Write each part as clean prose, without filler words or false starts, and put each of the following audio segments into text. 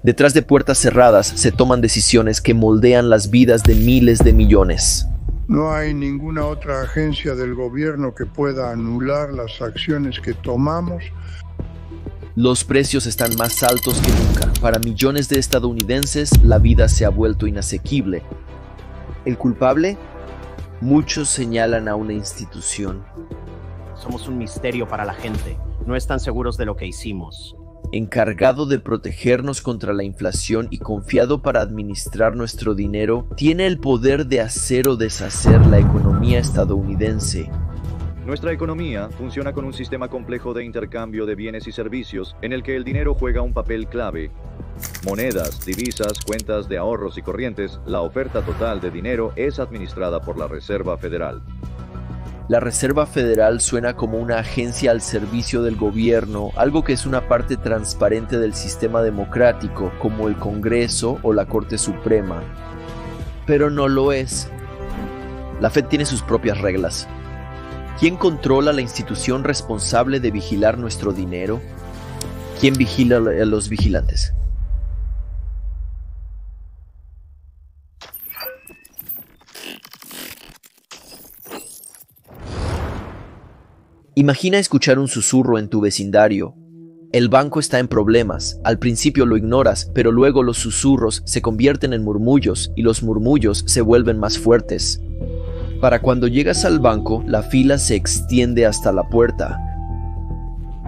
Detrás de puertas cerradas se toman decisiones que moldean las vidas de miles de millones. No hay ninguna otra agencia del gobierno que pueda anular las acciones que tomamos. Los precios están más altos que nunca. Para millones de estadounidenses, la vida se ha vuelto inasequible. ¿El culpable? Muchos señalan a una institución. Somos un misterio para la gente. No están seguros de lo que hicimos. Encargado de protegernos contra la inflación y confiado para administrar nuestro dinero, tiene el poder de hacer o deshacer la economía estadounidense. Nuestra economía funciona con un sistema complejo de intercambio de bienes y servicios en el que el dinero juega un papel clave. Monedas, divisas, cuentas de ahorros y corrientes, la oferta total de dinero es administrada por la Reserva Federal. La Reserva Federal suena como una agencia al servicio del gobierno, algo que es una parte transparente del sistema democrático, como el Congreso o la Corte Suprema. Pero no lo es. La Fed tiene sus propias reglas. ¿Quién controla la institución responsable de vigilar nuestro dinero? ¿Quién vigila a los vigilantes? Imagina escuchar un susurro en tu vecindario. El banco está en problemas. Al principio lo ignoras, pero luego los susurros se convierten en murmullos y los murmullos se vuelven más fuertes. Para cuando llegas al banco, la fila se extiende hasta la puerta.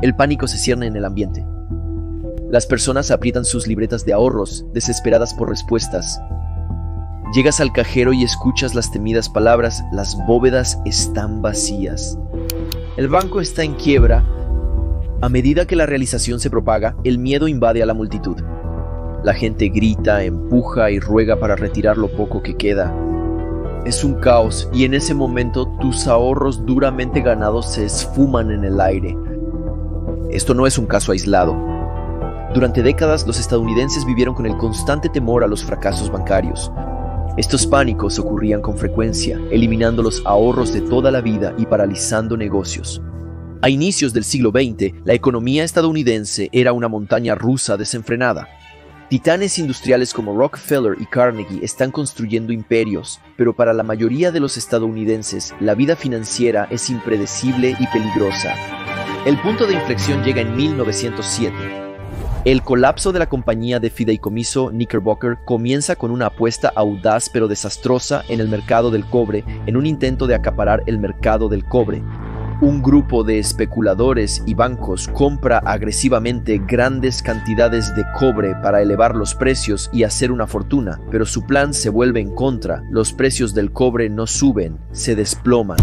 El pánico se cierne en el ambiente. Las personas aprietan sus libretas de ahorros, desesperadas por respuestas. Llegas al cajero y escuchas las temidas palabras: las bóvedas están vacías. El banco está en quiebra. A medida que la realización se propaga, el miedo invade a la multitud. La gente grita, empuja y ruega para retirar lo poco que queda. Es un caos y en ese momento tus ahorros duramente ganados se esfuman en el aire. Esto no es un caso aislado. Durante décadas los estadounidenses vivieron con el constante temor a los fracasos bancarios. Estos pánicos ocurrían con frecuencia, eliminando los ahorros de toda la vida y paralizando negocios. A inicios del siglo XX, la economía estadounidense era una montaña rusa desenfrenada. Titanes industriales como Rockefeller y Carnegie están construyendo imperios, pero para la mayoría de los estadounidenses, la vida financiera es impredecible y peligrosa. El punto de inflexión llega en 1907. El colapso de la compañía de fideicomiso Knickerbocker comienza con una apuesta audaz pero desastrosa en el mercado del cobre en un intento de acaparar el mercado del cobre. Un grupo de especuladores y bancos compra agresivamente grandes cantidades de cobre para elevar los precios y hacer una fortuna, pero su plan se vuelve en contra. Los precios del cobre no suben, se desploman.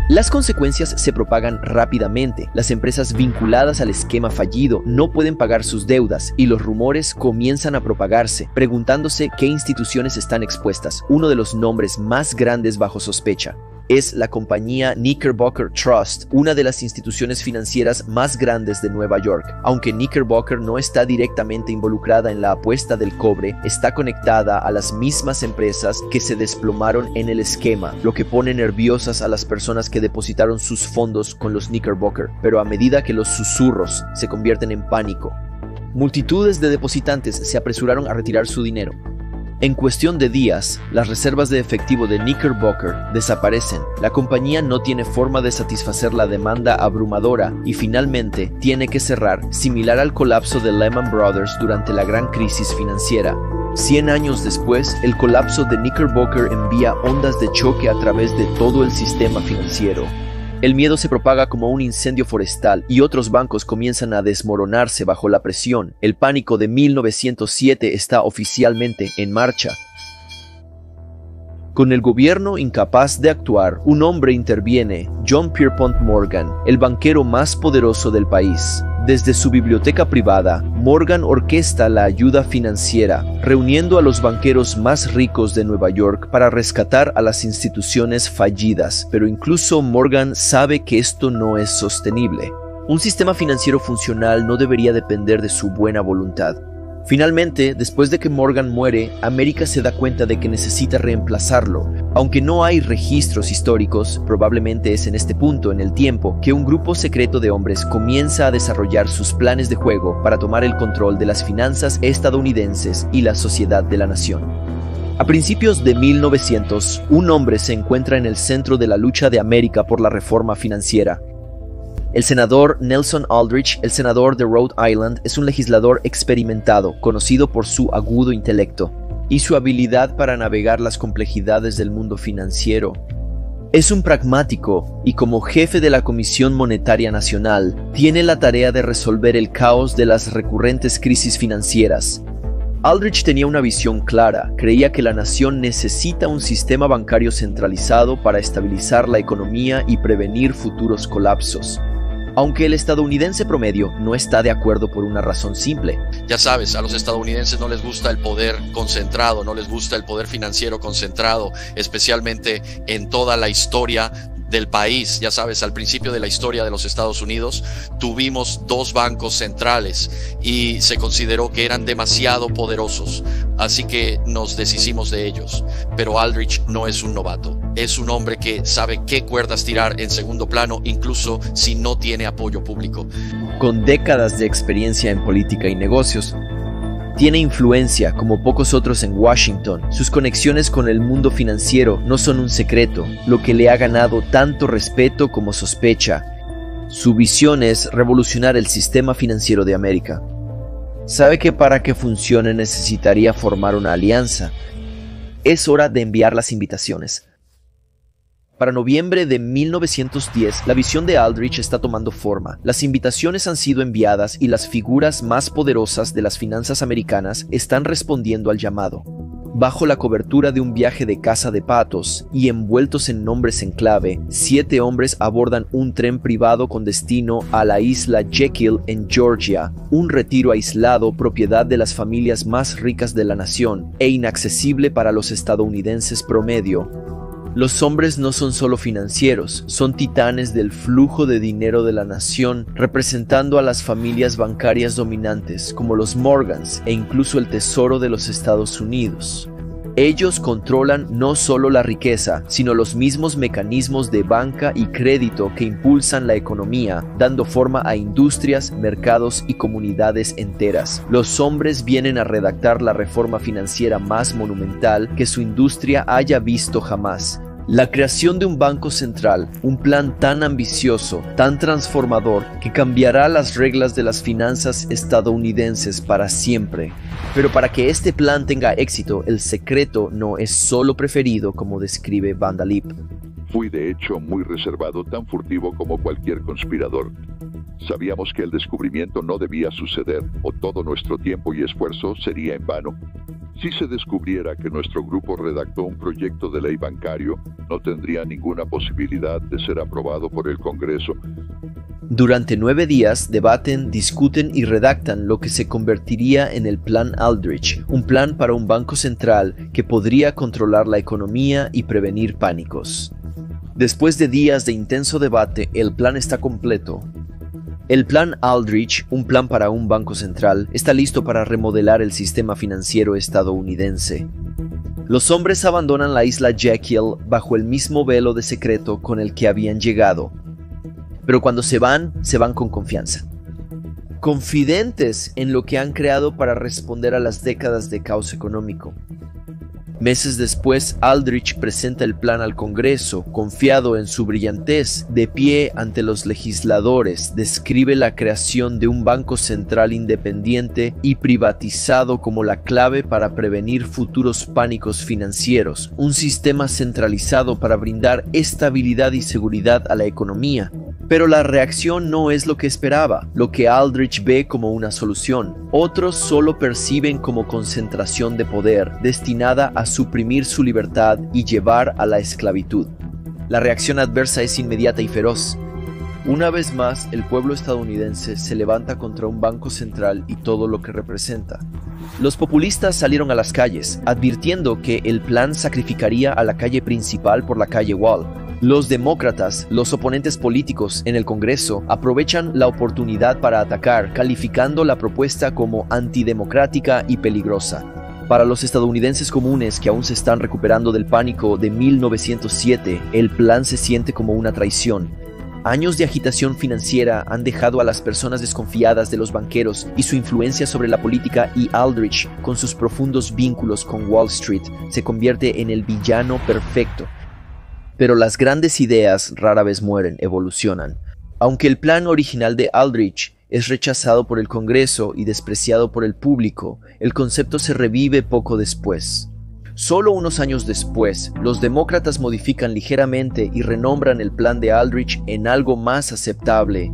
Las consecuencias se propagan rápidamente. Las empresas vinculadas al esquema fallido no pueden pagar sus deudas y los rumores comienzan a propagarse, preguntándose qué instituciones están expuestas. Uno de los nombres más grandes bajo sospecha es la compañía Knickerbocker Trust, una de las instituciones financieras más grandes de Nueva York. Aunque Knickerbocker no está directamente involucrada en la apuesta del cobre, está conectada a las mismas empresas que se desplomaron en el esquema, lo que pone nerviosas a las personas que depositaron sus fondos con los Knickerbocker, pero a medida que los susurros se convierten en pánico, multitudes de depositantes se apresuraron a retirar su dinero. En cuestión de días, las reservas de efectivo de Knickerbocker desaparecen. La compañía no tiene forma de satisfacer la demanda abrumadora y finalmente tiene que cerrar, similar al colapso de Lehman Brothers durante la gran crisis financiera. 100 años después, el colapso de Knickerbocker envía ondas de choque a través de todo el sistema financiero. El miedo se propaga como un incendio forestal y otros bancos comienzan a desmoronarse bajo la presión. El pánico de 1907 está oficialmente en marcha. Con el gobierno incapaz de actuar, un hombre interviene, John Pierpont Morgan, el banquero más poderoso del país. Desde su biblioteca privada, Morgan orquesta la ayuda financiera, reuniendo a los banqueros más ricos de Nueva York para rescatar a las instituciones fallidas, pero incluso Morgan sabe que esto no es sostenible. Un sistema financiero funcional no debería depender de su buena voluntad. Finalmente, después de que Morgan muere, América se da cuenta de que necesita reemplazarlo. Aunque no hay registros históricos, probablemente es en este punto en el tiempo que un grupo secreto de hombres comienza a desarrollar sus planes de juego para tomar el control de las finanzas estadounidenses y la sociedad de la nación. A principios de 1900, un hombre se encuentra en el centro de la lucha de América por la reforma financiera. El senador Nelson Aldrich, el senador de Rhode Island, es un legislador experimentado, conocido por su agudo intelecto y su habilidad para navegar las complejidades del mundo financiero. Es un pragmático y, como jefe de la Comisión Monetaria Nacional, tiene la tarea de resolver el caos de las recurrentes crisis financieras. Aldrich tenía una visión clara, creía que la nación necesita un sistema bancario centralizado para estabilizar la economía y prevenir futuros colapsos. Aunque el estadounidense promedio no está de acuerdo por una razón simple. Ya sabes, a los estadounidenses no les gusta el poder concentrado, no les gusta el poder financiero concentrado, especialmente en toda la historia del país. Ya sabes, al principio de la historia de los Estados Unidos tuvimos 2 bancos centrales y se consideró que eran demasiado poderosos, así que nos deshicimos de ellos. Pero Aldrich no es un novato, es un hombre que sabe qué cuerdas tirar en segundo plano, incluso si no tiene apoyo público. Con décadas de experiencia en política y negocios, tiene influencia como pocos otros en Washington. Sus conexiones con el mundo financiero no son un secreto, lo que le ha ganado tanto respeto como sospecha. Su visión es revolucionar el sistema financiero de América. Sabe que para que funcione necesitaría formar una alianza. Es hora de enviar las invitaciones. Para noviembre de 1910, la visión de Aldrich está tomando forma. Las invitaciones han sido enviadas y las figuras más poderosas de las finanzas americanas están respondiendo al llamado. Bajo la cobertura de un viaje de caza de patos y envueltos en nombres en clave, 7 hombres abordan un tren privado con destino a la isla Jekyll en Georgia, un retiro aislado propiedad de las familias más ricas de la nación e inaccesible para los estadounidenses promedio. Los hombres no son solo financieros, son titanes del flujo de dinero de la nación, representando a las familias bancarias dominantes como los Morgans e incluso el Tesoro de los Estados Unidos. Ellos controlan no solo la riqueza, sino los mismos mecanismos de banca y crédito que impulsan la economía, dando forma a industrias, mercados y comunidades enteras. Los hombres vienen a redactar la reforma financiera más monumental que su industria haya visto jamás. La creación de un banco central, un plan tan ambicioso, tan transformador, que cambiará las reglas de las finanzas estadounidenses para siempre. Pero para que este plan tenga éxito, el secreto no es solo preferido como describe Van der Leep. Fui de hecho muy reservado, tan furtivo como cualquier conspirador. Sabíamos que el descubrimiento no debía suceder, o todo nuestro tiempo y esfuerzo sería en vano. Si se descubriera que nuestro grupo redactó un proyecto de ley bancario, no tendría ninguna posibilidad de ser aprobado por el Congreso. Durante 9 días debaten, discuten y redactan lo que se convertiría en el Plan Aldrich, un plan para un banco central que podría controlar la economía y prevenir pánicos. Después de días de intenso debate, el plan está completo. El Plan Aldrich, un plan para un banco central, está listo para remodelar el sistema financiero estadounidense. Los hombres abandonan la isla Jekyll bajo el mismo velo de secreto con el que habían llegado. Pero cuando se van con confianza. Confidentes en lo que han creado para responder a las décadas de caos económico. Meses después, Aldrich presenta el plan al Congreso, confiado en su brillantez, de pie ante los legisladores, describe la creación de un banco central independiente y privatizado como la clave para prevenir futuros pánicos financieros, un sistema centralizado para brindar estabilidad y seguridad a la economía. Pero la reacción no es lo que esperaba, lo que Aldrich ve como una solución. Otros solo perciben como concentración de poder, destinada a suprimir su libertad y llevar a la esclavitud. La reacción adversa es inmediata y feroz. Una vez más, el pueblo estadounidense se levanta contra un banco central y todo lo que representa. Los populistas salieron a las calles, advirtiendo que el plan sacrificaría a la calle principal por la calle Wall. Los demócratas, los oponentes políticos en el Congreso, aprovechan la oportunidad para atacar, calificando la propuesta como antidemocrática y peligrosa. Para los estadounidenses comunes que aún se están recuperando del pánico de 1907, el plan se siente como una traición. Años de agitación financiera han dejado a las personas desconfiadas de los banqueros y su influencia sobre la política, y Aldrich, con sus profundos vínculos con Wall Street, se convierte en el villano perfecto. Pero las grandes ideas rara vez mueren, evolucionan. Aunque el plan original de Aldrich es rechazado por el Congreso y despreciado por el público, el concepto se revive poco después. Solo unos años después, los demócratas modifican ligeramente y renombran el plan de Aldrich en algo más aceptable,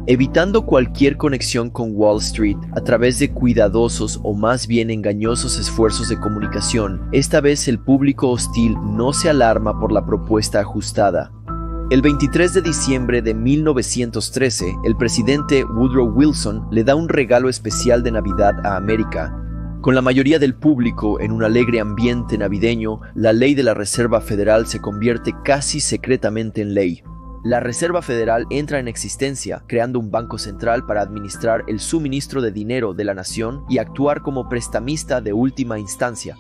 evitando cualquier conexión con Wall Street a través de cuidadosos o más bien engañosos esfuerzos de comunicación. Esta vez el público hostil no se alarma por la propuesta ajustada. El 23 de diciembre de 1913, el presidente Woodrow Wilson le da un regalo especial de Navidad a América. Con la mayoría del público en un alegre ambiente navideño, la ley de la Reserva Federal se convierte casi secretamente en ley. La Reserva Federal entra en existencia, creando un banco central para administrar el suministro de dinero de la nación y actuar como prestamista de última instancia.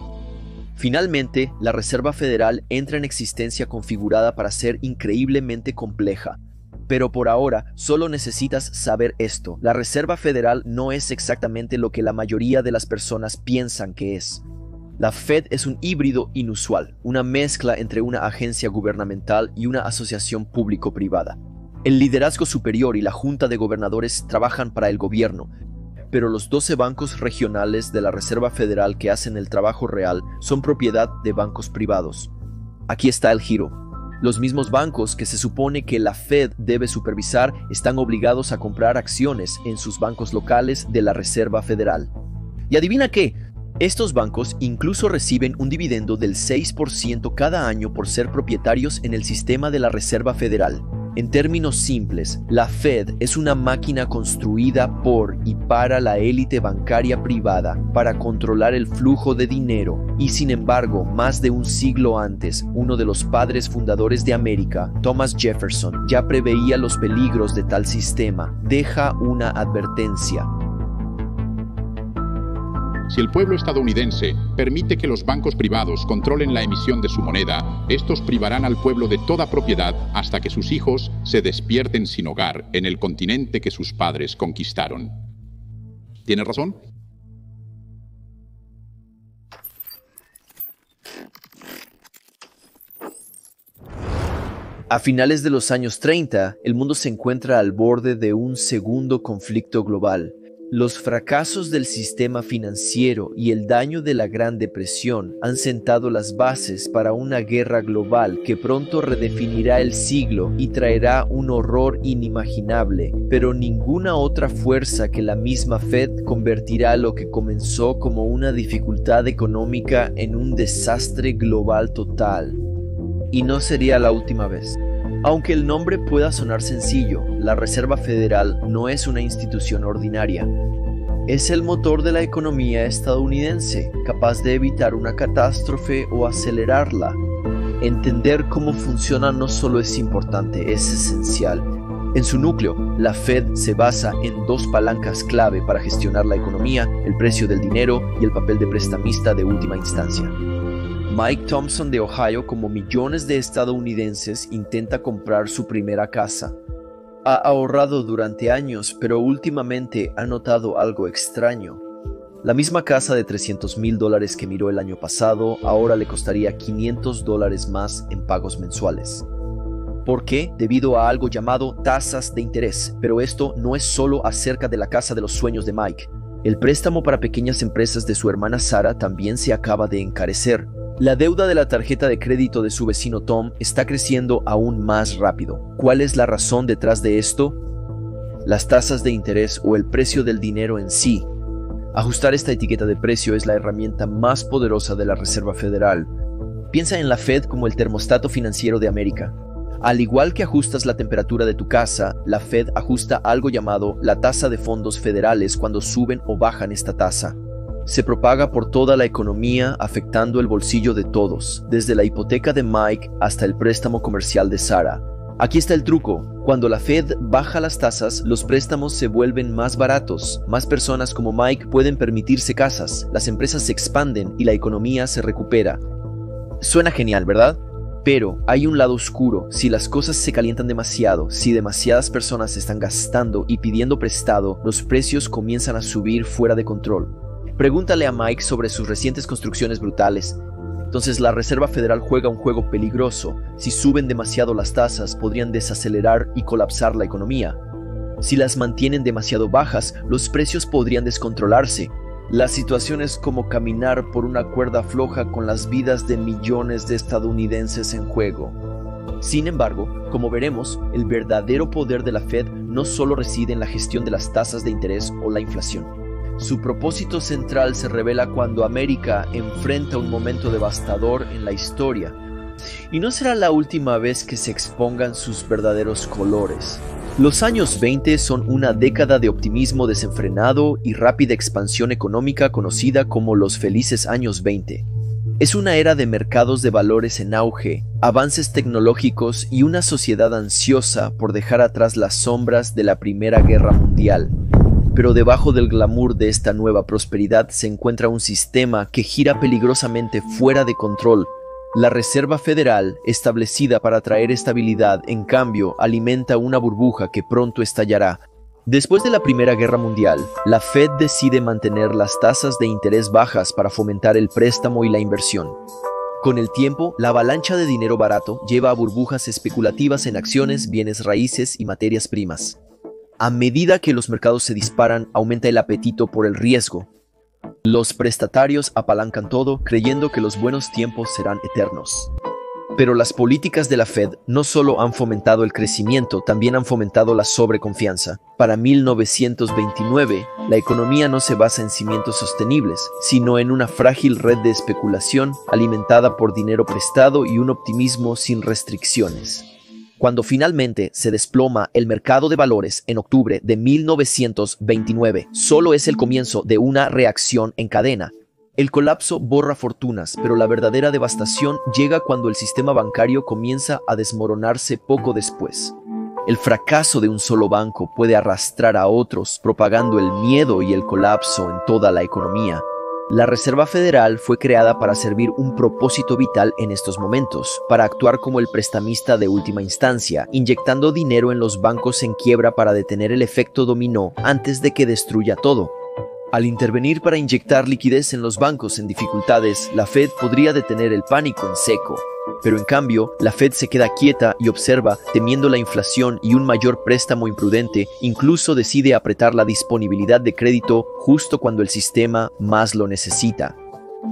Finalmente, la Reserva Federal entra en existencia configurada para ser increíblemente compleja. Pero por ahora, solo necesitas saber esto: la Reserva Federal no es exactamente lo que la mayoría de las personas piensan que es. La Fed es un híbrido inusual, una mezcla entre una agencia gubernamental y una asociación público-privada. El liderazgo superior y la Junta de Gobernadores trabajan para el gobierno, pero los 12 bancos regionales de la Reserva Federal que hacen el trabajo real son propiedad de bancos privados. Aquí está el giro. Los mismos bancos que se supone que la Fed debe supervisar están obligados a comprar acciones en sus bancos locales de la Reserva Federal. ¿Y adivina qué? Estos bancos incluso reciben un dividendo del 6% cada año por ser propietarios en el sistema de la Reserva Federal. En términos simples, la Fed es una máquina construida por y para la élite bancaria privada para controlar el flujo de dinero, y sin embargo, más de un siglo antes, uno de los padres fundadores de América, Thomas Jefferson, ya preveía los peligros de tal sistema. Deja una advertencia. Si el pueblo estadounidense permite que los bancos privados controlen la emisión de su moneda, estos privarán al pueblo de toda propiedad hasta que sus hijos se despierten sin hogar en el continente que sus padres conquistaron. ¿Tiene razón? A finales de los años 30, el mundo se encuentra al borde de un segundo conflicto global. Los fracasos del sistema financiero y el daño de la Gran Depresión han sentado las bases para una guerra global que pronto redefinirá el siglo y traerá un horror inimaginable, pero ninguna otra fuerza que la misma Fed convertirá lo que comenzó como una dificultad económica en un desastre global total. Y no sería la última vez. Aunque el nombre pueda sonar sencillo, la Reserva Federal no es una institución ordinaria. Es el motor de la economía estadounidense, capaz de evitar una catástrofe o acelerarla. Entender cómo funciona no solo es importante, es esencial. En su núcleo, la Fed se basa en dos palancas clave para gestionar la economía: el precio del dinero y el papel de prestamista de última instancia. Mike Thompson de Ohio, como millones de estadounidenses, intenta comprar su primera casa. Ha ahorrado durante años, pero últimamente ha notado algo extraño. La misma casa de $300,000 que miró el año pasado ahora le costaría $500 más en pagos mensuales. ¿Por qué? Debido a algo llamado tasas de interés. Pero esto no es solo acerca de la casa de los sueños de Mike. El préstamo para pequeñas empresas de su hermana Sarah también se acaba de encarecer. La deuda de la tarjeta de crédito de su vecino Tom está creciendo aún más rápido. ¿Cuál es la razón detrás de esto? Las tasas de interés o el precio del dinero en sí. Ajustar esta etiqueta de precio es la herramienta más poderosa de la Reserva Federal. Piensa en la Fed como el termostato financiero de América. Al igual que ajustas la temperatura de tu casa, la Fed ajusta algo llamado la tasa de fondos federales cuando suben o bajan esta tasa. se propaga por toda la economía, afectando el bolsillo de todos, desde la hipoteca de Mike hasta el préstamo comercial de Sarah. Aquí está el truco. Cuando la Fed baja las tasas, los préstamos se vuelven más baratos. Más personas como Mike pueden permitirse casas, las empresas se expanden y la economía se recupera. Suena genial, ¿verdad? Pero hay un lado oscuro. Si las cosas se calientan demasiado, si demasiadas personas están gastando y pidiendo prestado, los precios comienzan a subir fuera de control. Pregúntale a Mike sobre sus recientes construcciones brutales. Entonces la Reserva Federal juega un juego peligroso. Si suben demasiado las tasas, podrían desacelerar y colapsar la economía. Si las mantienen demasiado bajas, los precios podrían descontrolarse. La situación es como caminar por una cuerda floja con las vidas de millones de estadounidenses en juego. Sin embargo, como veremos, el verdadero poder de la Fed no solo reside en la gestión de las tasas de interés o la inflación. Su propósito central se revela cuando América enfrenta un momento devastador en la historia. Y no será la última vez que se expongan sus verdaderos colores. Los años 20 son una década de optimismo desenfrenado y rápida expansión económica conocida como los felices años 20. Es una era de mercados de valores en auge, avances tecnológicos y una sociedad ansiosa por dejar atrás las sombras de la Primera Guerra Mundial. Pero debajo del glamour de esta nueva prosperidad se encuentra un sistema que gira peligrosamente fuera de control. La Reserva Federal, establecida para traer estabilidad, en cambio, alimenta una burbuja que pronto estallará. Después de la Primera Guerra Mundial, la Fed decide mantener las tasas de interés bajas para fomentar el préstamo y la inversión. Con el tiempo, la avalancha de dinero barato lleva a burbujas especulativas en acciones, bienes raíces y materias primas. A medida que los mercados se disparan, aumenta el apetito por el riesgo. Los prestatarios apalancan todo, creyendo que los buenos tiempos serán eternos. Pero las políticas de la Fed no solo han fomentado el crecimiento, también han fomentado la sobreconfianza. Para 1929, la economía no se basa en cimientos sostenibles, sino en una frágil red de especulación alimentada por dinero prestado y un optimismo sin restricciones. Cuando finalmente se desploma el mercado de valores en octubre de 1929, solo es el comienzo de una reacción en cadena. El colapso borra fortunas, pero la verdadera devastación llega cuando el sistema bancario comienza a desmoronarse poco después. El fracaso de un solo banco puede arrastrar a otros, propagando el miedo y el colapso en toda la economía. La Reserva Federal fue creada para servir un propósito vital en estos momentos, para actuar como el prestamista de última instancia, inyectando dinero en los bancos en quiebra para detener el efecto dominó antes de que destruya todo. Al intervenir para inyectar liquidez en los bancos en dificultades, la Fed podría detener el pánico en seco. Pero en cambio, la Fed se queda quieta y observa, temiendo la inflación y un mayor préstamo imprudente, incluso decide apretar la disponibilidad de crédito justo cuando el sistema más lo necesita.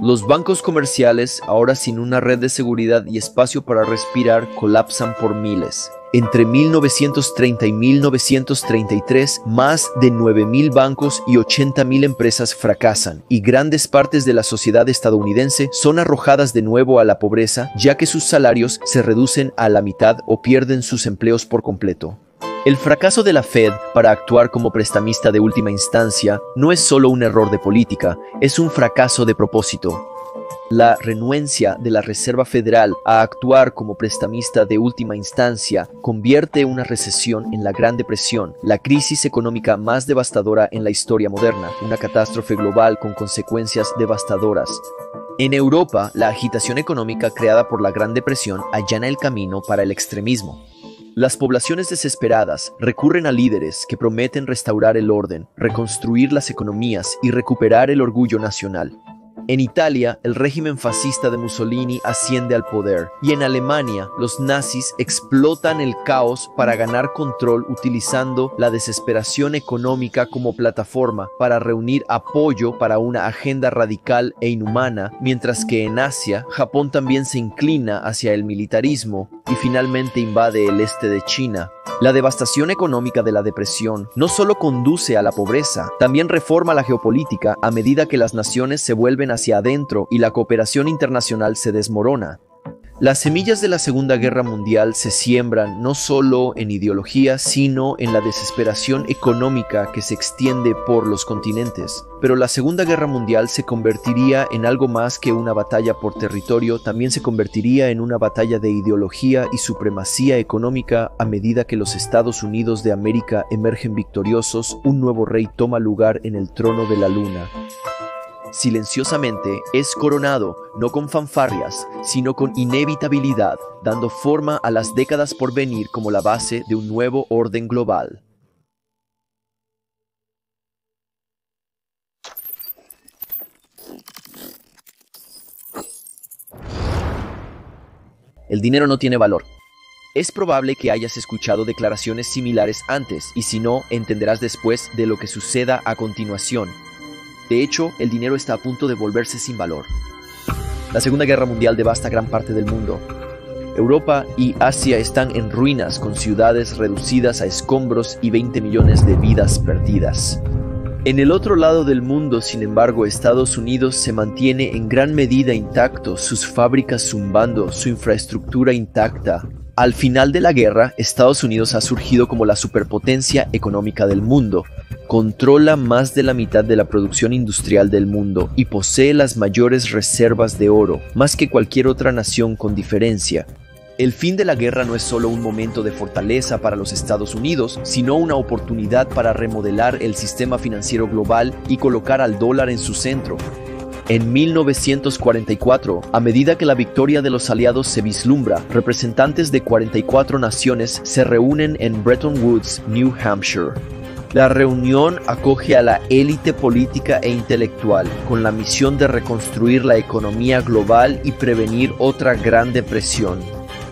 Los bancos comerciales, ahora sin una red de seguridad y espacio para respirar, colapsan por miles. Entre 1930 y 1933, más de 9.000 bancos y 80.000 empresas fracasan, y grandes partes de la sociedad estadounidense son arrojadas de nuevo a la pobreza, ya que sus salarios se reducen a la mitad o pierden sus empleos por completo. El fracaso de la Fed para actuar como prestamista de última instancia no es solo un error de política, es un fracaso de propósito. La renuencia de la Reserva Federal a actuar como prestamista de última instancia convierte una recesión en la Gran Depresión, la crisis económica más devastadora en la historia moderna, una catástrofe global con consecuencias devastadoras. En Europa, la agitación económica creada por la Gran Depresión allana el camino para el extremismo. Las poblaciones desesperadas recurren a líderes que prometen restaurar el orden, reconstruir las economías y recuperar el orgullo nacional. En Italia, el régimen fascista de Mussolini asciende al poder, y en Alemania, los nazis explotan el caos para ganar control utilizando la desesperación económica como plataforma para reunir apoyo para una agenda radical e inhumana, mientras que en Asia, Japón también se inclina hacia el militarismo y finalmente invade el este de China. La devastación económica de la depresión no solo conduce a la pobreza, también reforma la geopolítica a medida que las naciones se vuelven hacia adentro y la cooperación internacional se desmorona. Las semillas de la Segunda Guerra Mundial se siembran no solo en ideología, sino en la desesperación económica que se extiende por los continentes. Pero la Segunda Guerra Mundial se convertiría en algo más que una batalla por territorio, también se convertiría en una batalla de ideología y supremacía económica a medida que los Estados Unidos de América emergen victoriosos, un nuevo rey toma lugar en el trono de la luna. Silenciosamente es coronado, no con fanfarrias, sino con inevitabilidad, dando forma a las décadas por venir como la base de un nuevo orden global. El dinero no tiene valor. Es probable que hayas escuchado declaraciones similares antes, y si no, entenderás después de lo que suceda a continuación. De hecho, el dinero está a punto de volverse sin valor. La Segunda Guerra Mundial devasta gran parte del mundo. Europa y Asia están en ruinas, con ciudades reducidas a escombros y 20 millones de vidas perdidas. En el otro lado del mundo, sin embargo, Estados Unidos se mantiene en gran medida intacto, sus fábricas zumbando, su infraestructura intacta. Al final de la guerra, Estados Unidos ha surgido como la superpotencia económica del mundo. Controla más de la mitad de la producción industrial del mundo y posee las mayores reservas de oro, más que cualquier otra nación con diferencia. El fin de la guerra no es solo un momento de fortaleza para los Estados Unidos, sino una oportunidad para remodelar el sistema financiero global y colocar al dólar en su centro. En 1944, a medida que la victoria de los aliados se vislumbra, representantes de 44 naciones se reúnen en Bretton Woods, New Hampshire. La reunión acoge a la élite política e intelectual, con la misión de reconstruir la economía global y prevenir otra gran depresión.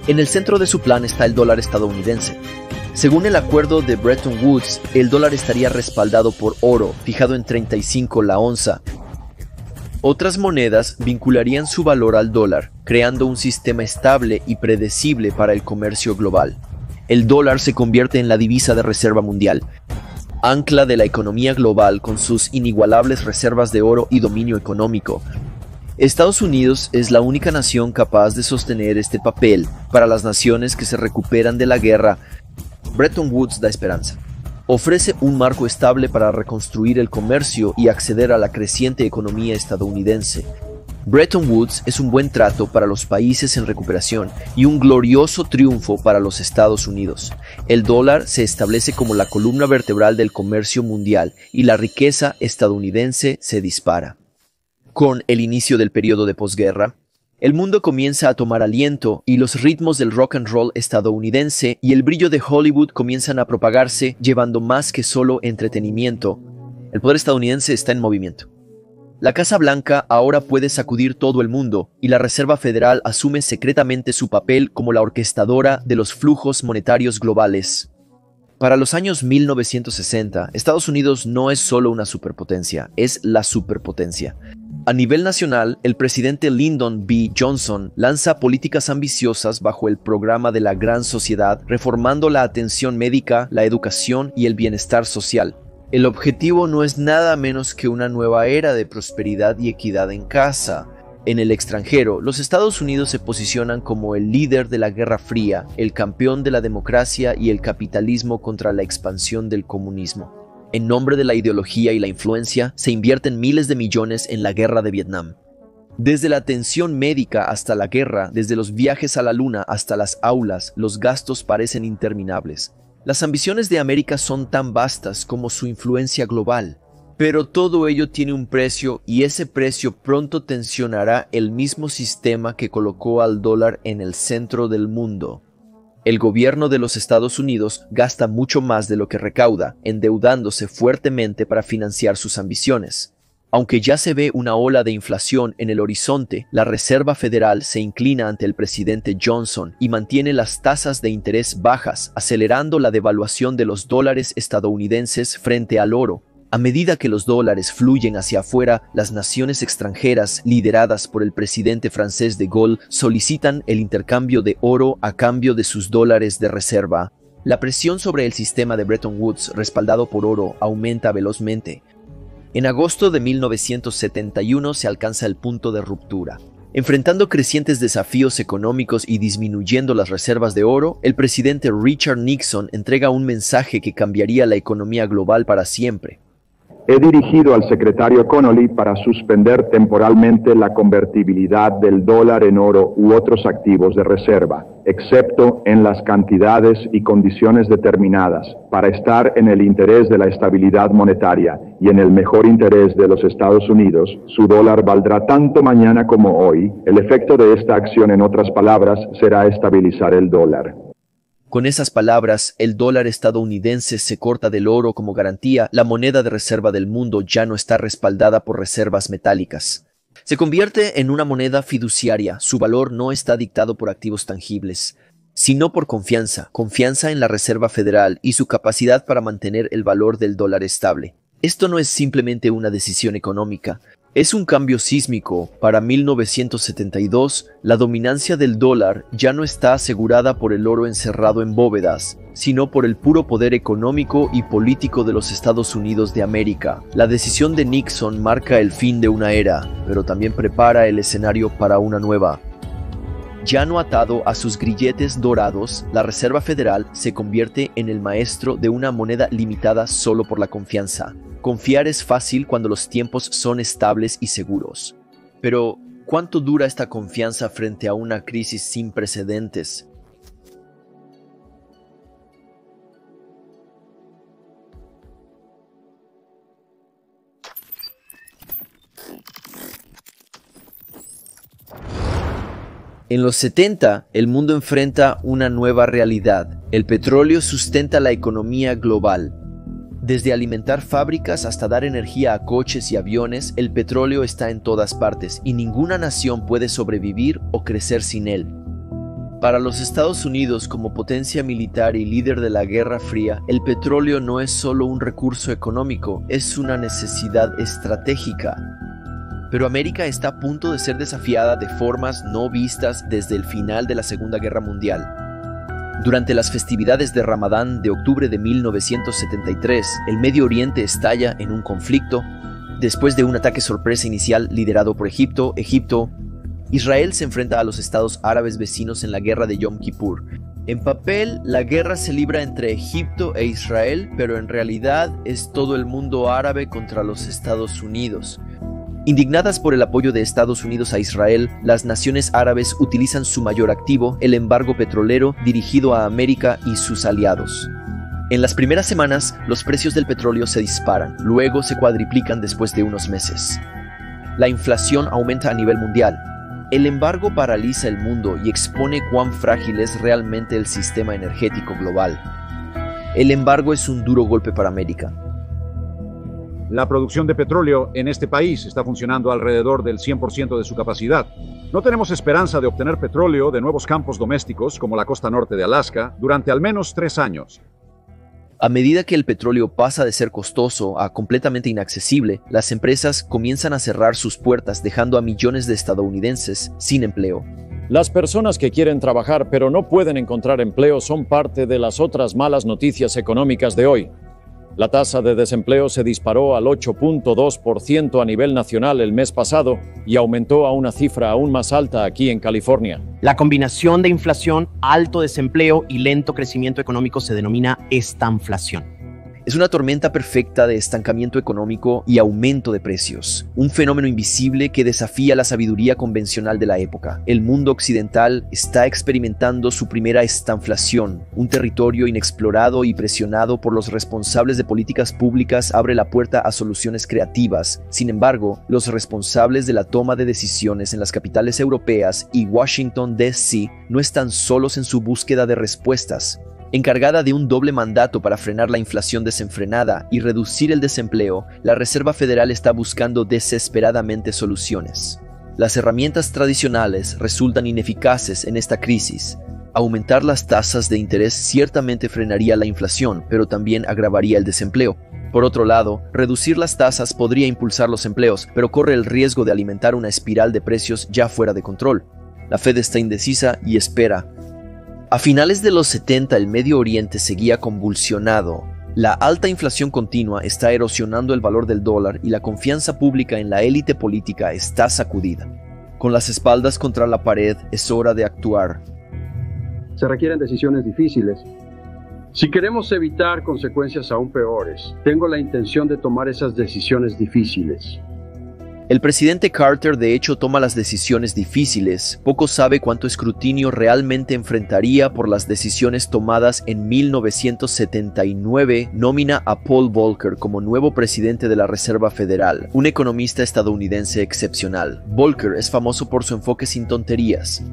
En el centro de su plan está el dólar estadounidense. Según el acuerdo de Bretton Woods, el dólar estaría respaldado por oro, fijado en 35 la onza. Otras monedas vincularían su valor al dólar, creando un sistema estable y predecible para el comercio global. El dólar se convierte en la divisa de reserva mundial, ancla de la economía global con sus inigualables reservas de oro y dominio económico. Estados Unidos es la única nación capaz de sostener este papel. Para las naciones que se recuperan de la guerra, Bretton Woods da esperanza. Ofrece un marco estable para reconstruir el comercio y acceder a la creciente economía estadounidense. Bretton Woods es un buen trato para los países en recuperación y un glorioso triunfo para los Estados Unidos. El dólar se establece como la columna vertebral del comercio mundial y la riqueza estadounidense se dispara. Con el inicio del periodo de posguerra, el mundo comienza a tomar aliento y los ritmos del rock and roll estadounidense y el brillo de Hollywood comienzan a propagarse, llevando más que solo entretenimiento. El poder estadounidense está en movimiento. La Casa Blanca ahora puede sacudir todo el mundo y la Reserva Federal asume secretamente su papel como la orquestadora de los flujos monetarios globales. Para los años 1960, Estados Unidos no es solo una superpotencia, es la superpotencia. A nivel nacional, el presidente Lyndon B. Johnson lanza políticas ambiciosas bajo el programa de la Gran Sociedad, reformando la atención médica, la educación y el bienestar social. El objetivo no es nada menos que una nueva era de prosperidad y equidad en casa. En el extranjero, los Estados Unidos se posicionan como el líder de la Guerra Fría, el campeón de la democracia y el capitalismo contra la expansión del comunismo. En nombre de la ideología y la influencia, se invierten miles de millones en la guerra de Vietnam. Desde la atención médica hasta la guerra, desde los viajes a la luna hasta las aulas, los gastos parecen interminables. Las ambiciones de América son tan vastas como su influencia global. Pero todo ello tiene un precio y ese precio pronto tensionará el mismo sistema que colocó al dólar en el centro del mundo. El gobierno de los Estados Unidos gasta mucho más de lo que recauda, endeudándose fuertemente para financiar sus ambiciones. Aunque ya se ve una ola de inflación en el horizonte, la Reserva Federal se inclina ante el presidente Johnson y mantiene las tasas de interés bajas, acelerando la devaluación de los dólares estadounidenses frente al oro. A medida que los dólares fluyen hacia afuera, las naciones extranjeras, lideradas por el presidente francés de Gaulle, solicitan el intercambio de oro a cambio de sus dólares de reserva. La presión sobre el sistema de Bretton Woods, respaldado por oro, aumenta velozmente. En agosto de 1971 se alcanza el punto de ruptura. Enfrentando crecientes desafíos económicos y disminuyendo las reservas de oro, el presidente Richard Nixon entrega un mensaje que cambiaría la economía global para siempre. He dirigido al secretario Connolly para suspender temporalmente la convertibilidad del dólar en oro u otros activos de reserva, excepto en las cantidades y condiciones determinadas, para estar en el interés de la estabilidad monetaria y en el mejor interés de los Estados Unidos. Su dólar valdrá tanto mañana como hoy. El efecto de esta acción, en otras palabras, será estabilizar el dólar. Con esas palabras, el dólar estadounidense se corta del oro como garantía. La moneda de reserva del mundo ya no está respaldada por reservas metálicas. Se convierte en una moneda fiduciaria. Su valor no está dictado por activos tangibles, sino por confianza en la Reserva Federal y su capacidad para mantener el valor del dólar estable. Esto no es simplemente una decisión económica. Es un cambio sísmico. Para 1972, la dominancia del dólar ya no está asegurada por el oro encerrado en bóvedas, sino por el puro poder económico y político de los Estados Unidos de América. La decisión de Nixon marca el fin de una era, pero también prepara el escenario para una nueva. Ya no atado a sus grilletes dorados, la Reserva Federal se convierte en el maestro de una moneda limitada solo por la confianza. Confiar es fácil cuando los tiempos son estables y seguros. Pero, ¿cuánto dura esta confianza frente a una crisis sin precedentes? En los 70, el mundo enfrenta una nueva realidad. El petróleo sustenta la economía global. Desde alimentar fábricas hasta dar energía a coches y aviones, el petróleo está en todas partes y ninguna nación puede sobrevivir o crecer sin él. Para los Estados Unidos, como potencia militar y líder de la Guerra Fría, el petróleo no es solo un recurso económico, es una necesidad estratégica. Pero América está a punto de ser desafiada de formas no vistas desde el final de la Segunda Guerra Mundial. Durante las festividades de Ramadán de octubre de 1973, el Medio Oriente estalla en un conflicto. Después de un ataque sorpresa inicial liderado por Egipto, Israel se enfrenta a los estados árabes vecinos en la guerra de Yom Kippur. En papel, la guerra se libra entre Egipto e Israel, pero en realidad es todo el mundo árabe contra los Estados Unidos. Indignadas por el apoyo de Estados Unidos a Israel, las naciones árabes utilizan su mayor activo, el embargo petrolero dirigido a América y sus aliados. En las primeras semanas, los precios del petróleo se disparan, luego se cuadriplican después de unos meses. La inflación aumenta a nivel mundial. El embargo paraliza el mundo y expone cuán frágil es realmente el sistema energético global. El embargo es un duro golpe para América. La producción de petróleo en este país está funcionando alrededor del 100% de su capacidad. No tenemos esperanza de obtener petróleo de nuevos campos domésticos como la costa norte de Alaska durante al menos 3 años. A medida que el petróleo pasa de ser costoso a completamente inaccesible, las empresas comienzan a cerrar sus puertas, dejando a millones de estadounidenses sin empleo. Las personas que quieren trabajar pero no pueden encontrar empleo son parte de las otras malas noticias económicas de hoy. La tasa de desempleo se disparó al 8.2% a nivel nacional el mes pasado y aumentó a una cifra aún más alta aquí en California. La combinación de inflación, alto desempleo y lento crecimiento económico se denomina estanflación. Es una tormenta perfecta de estancamiento económico y aumento de precios, un fenómeno invisible que desafía la sabiduría convencional de la época. El mundo occidental está experimentando su primera estanflación, un territorio inexplorado y presionado por los responsables de políticas públicas abre la puerta a soluciones creativas. Sin embargo, los responsables de la toma de decisiones en las capitales europeas y Washington, D.C. no están solos en su búsqueda de respuestas. Encargada de un doble mandato para frenar la inflación desenfrenada y reducir el desempleo, la Reserva Federal está buscando desesperadamente soluciones. Las herramientas tradicionales resultan ineficaces en esta crisis. Aumentar las tasas de interés ciertamente frenaría la inflación, pero también agravaría el desempleo. Por otro lado, reducir las tasas podría impulsar los empleos, pero corre el riesgo de alimentar una espiral de precios ya fuera de control. La Fed está indecisa y espera. A finales de los 70, el Medio Oriente seguía convulsionado. La alta inflación continua está erosionando el valor del dólar y la confianza pública en la élite política está sacudida. Con las espaldas contra la pared, es hora de actuar. Se requieren decisiones difíciles. Si queremos evitar consecuencias aún peores, tengo la intención de tomar esas decisiones difíciles. El presidente Carter de hecho toma las decisiones difíciles. Poco sabe cuánto escrutinio realmente enfrentaría por las decisiones tomadas en 1979. Nómina a Paul Volcker como nuevo presidente de la Reserva Federal, un economista estadounidense excepcional. Volcker es famoso por su enfoque sin tonterías.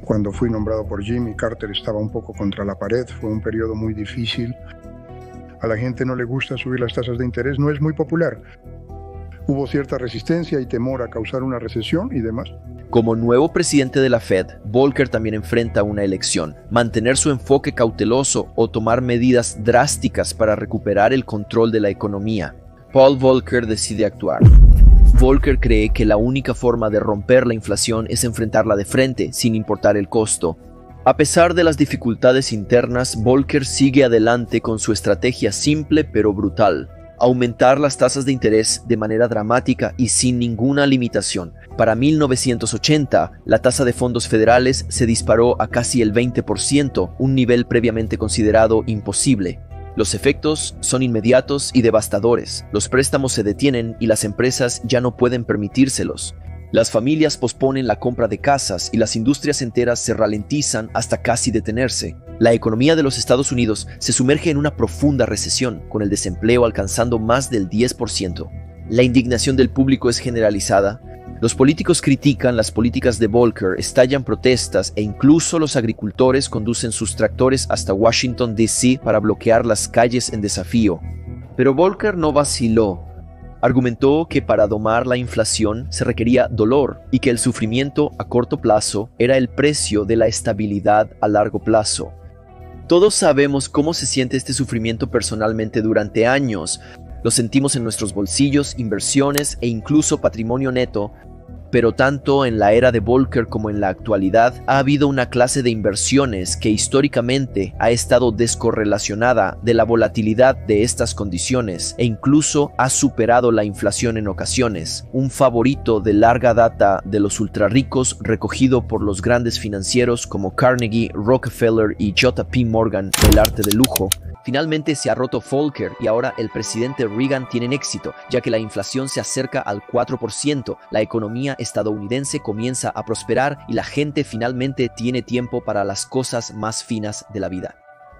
Cuando fui nombrado por Jimmy, Carter estaba un poco contra la pared. Fue un periodo muy difícil. A la gente no le gusta subir las tasas de interés, no es muy popular. Hubo cierta resistencia y temor a causar una recesión y demás. Como nuevo presidente de la Fed, Volcker también enfrenta una elección: mantener su enfoque cauteloso o tomar medidas drásticas para recuperar el control de la economía. Paul Volcker decide actuar. Volcker cree que la única forma de romper la inflación es enfrentarla de frente, sin importar el costo. A pesar de las dificultades internas, Volcker sigue adelante con su estrategia simple pero brutal: aumentar las tasas de interés de manera dramática y sin ninguna limitación. Para 1980, la tasa de fondos federales se disparó a casi el 20%, un nivel previamente considerado imposible. Los efectos son inmediatos y devastadores. Los préstamos se detienen y las empresas ya no pueden permitírselos. Las familias posponen la compra de casas y las industrias enteras se ralentizan hasta casi detenerse. La economía de los Estados Unidos se sumerge en una profunda recesión, con el desempleo alcanzando más del 10%. La indignación del público es generalizada. Los políticos critican las políticas de Volcker, estallan protestas e incluso los agricultores conducen sus tractores hasta Washington, D.C. para bloquear las calles en desafío. Pero Volcker no vaciló. Argumentó que para domar la inflación se requería dolor y que el sufrimiento a corto plazo era el precio de la estabilidad a largo plazo. Todos sabemos cómo se siente este sufrimiento personalmente durante años. Lo sentimos en nuestros bolsillos, inversiones e incluso patrimonio neto. Pero tanto en la era de Volcker como en la actualidad ha habido una clase de inversiones que históricamente ha estado descorrelacionada de la volatilidad de estas condiciones e incluso ha superado la inflación en ocasiones, un favorito de larga data de los ultrarricos recogido por los grandes financieros como Carnegie, Rockefeller y JP Morgan, el arte del lujo. Finalmente se ha roto Volcker y ahora el presidente Reagan tiene éxito, ya que la inflación se acerca al 4%, la economía estadounidense comienza a prosperar y la gente finalmente tiene tiempo para las cosas más finas de la vida.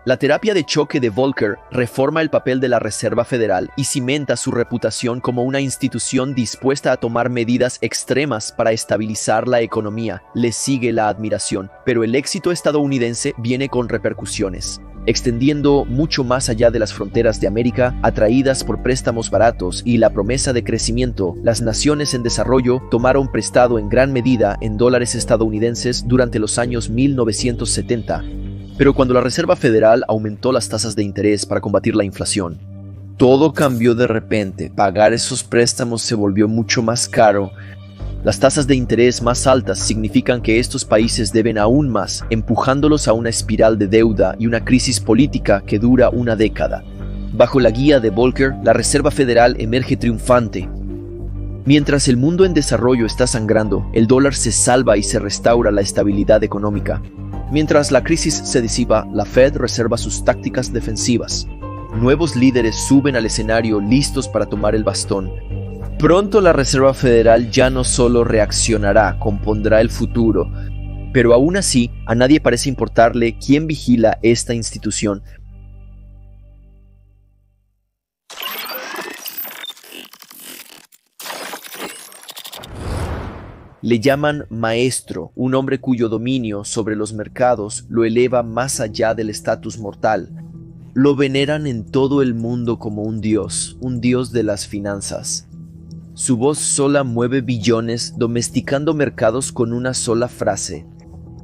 La terapia de choque de Volcker reforma el papel de la Reserva Federal y cimenta su reputación como una institución dispuesta a tomar medidas extremas para estabilizar la economía. Le sigue la admiración, pero el éxito estadounidense viene con repercusiones, extendiendo mucho más allá de las fronteras de América. Atraídas por préstamos baratos y la promesa de crecimiento, las naciones en desarrollo tomaron prestado en gran medida en dólares estadounidenses durante los años 1970. Pero cuando la Reserva Federal aumentó las tasas de interés para combatir la inflación, todo cambió de repente. Pagar esos préstamos se volvió mucho más caro. Las tasas de interés más altas significan que estos países deben aún más, empujándolos a una espiral de deuda y una crisis política que dura una década. Bajo la guía de Volcker, la Reserva Federal emerge triunfante. Mientras el mundo en desarrollo está sangrando, el dólar se salva y se restaura la estabilidad económica. Mientras la crisis se disipa, la Fed reserva sus tácticas defensivas. Nuevos líderes suben al escenario listos para tomar el bastón. Pronto la Reserva Federal ya no solo reaccionará, compondrá el futuro. Pero aún así, a nadie parece importarle quién vigila esta institución. Le llaman maestro, un hombre cuyo dominio sobre los mercados lo eleva más allá del estatus mortal. Lo veneran en todo el mundo como un dios de las finanzas. Su voz sola mueve billones, domesticando mercados con una sola frase.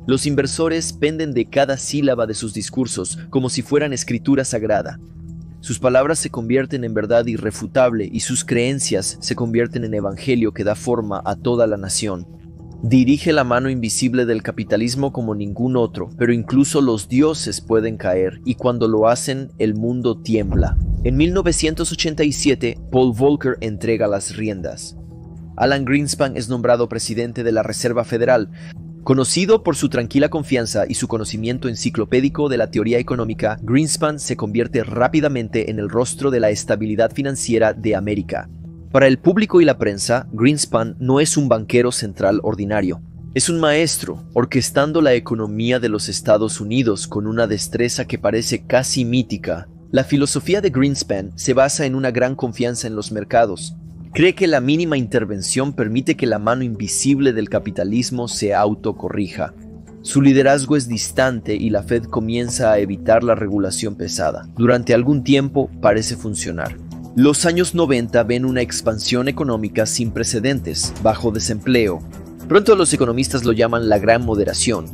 Los inversores penden de cada sílaba de sus discursos como si fueran escritura sagrada. Sus palabras se convierten en verdad irrefutable y sus creencias se convierten en evangelio que da forma a toda la nación. Dirige la mano invisible del capitalismo como ningún otro, pero incluso los dioses pueden caer y cuando lo hacen, el mundo tiembla. En 1987, Paul Volcker entrega las riendas. Alan Greenspan es nombrado presidente de la Reserva Federal. Conocido por su tranquila confianza y su conocimiento enciclopédico de la teoría económica, Greenspan se convierte rápidamente en el rostro de la estabilidad financiera de América. Para el público y la prensa, Greenspan no es un banquero central ordinario. Es un maestro, orquestando la economía de los Estados Unidos con una destreza que parece casi mítica. La filosofía de Greenspan se basa en una gran confianza en los mercados. Cree que la mínima intervención permite que la mano invisible del capitalismo se autocorrija. Su liderazgo es distante y la Fed comienza a evitar la regulación pesada. Durante algún tiempo parece funcionar. Los años 90 ven una expansión económica sin precedentes, bajo desempleo. Pronto los economistas lo llaman la Gran Moderación.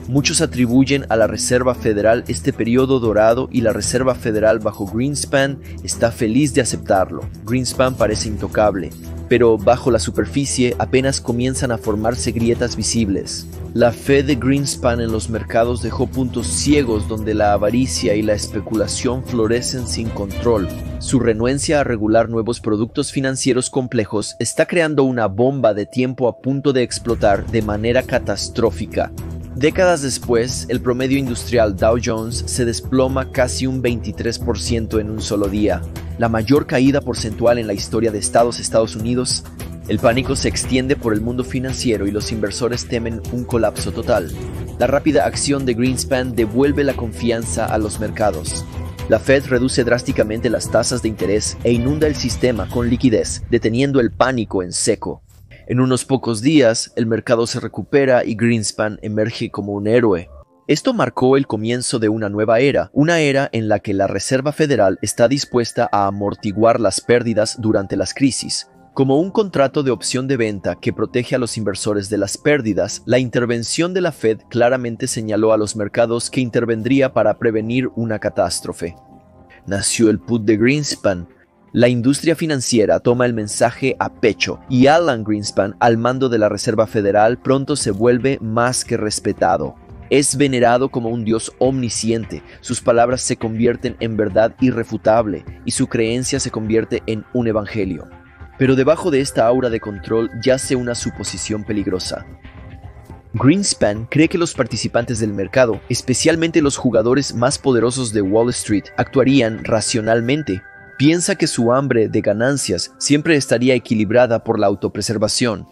Muchos atribuyen a la Reserva Federal este periodo dorado y la Reserva Federal bajo Greenspan está feliz de aceptarlo. Greenspan parece intocable, pero bajo la superficie apenas comienzan a formarse grietas visibles. La fe de Greenspan en los mercados dejó puntos ciegos donde la avaricia y la especulación florecen sin control. Su renuencia a regular nuevos productos financieros complejos está creando una bomba de tiempo a punto de explotar de manera catastrófica. Décadas después, el promedio industrial Dow Jones se desploma casi un 23% en un solo día, la mayor caída porcentual en la historia de Estados Unidos. El pánico se extiende por el mundo financiero y los inversores temen un colapso total. La rápida acción de Greenspan devuelve la confianza a los mercados. La Fed reduce drásticamente las tasas de interés e inunda el sistema con liquidez, deteniendo el pánico en seco. En unos pocos días, el mercado se recupera y Greenspan emerge como un héroe. Esto marcó el comienzo de una nueva era, una era en la que la Reserva Federal está dispuesta a amortiguar las pérdidas durante las crisis. Como un contrato de opción de venta que protege a los inversores de las pérdidas, la intervención de la Fed claramente señaló a los mercados que intervendría para prevenir una catástrofe. Nació el put de Greenspan. La industria financiera toma el mensaje a pecho y Alan Greenspan, al mando de la Reserva Federal, pronto se vuelve más que respetado. Es venerado como un dios omnisciente, sus palabras se convierten en verdad irrefutable y su creencia se convierte en un evangelio. Pero debajo de esta aura de control yace una suposición peligrosa. Greenspan cree que los participantes del mercado, especialmente los jugadores más poderosos de Wall Street, actuarían racionalmente. Piensa que su hambre de ganancias siempre estaría equilibrada por la autopreservación.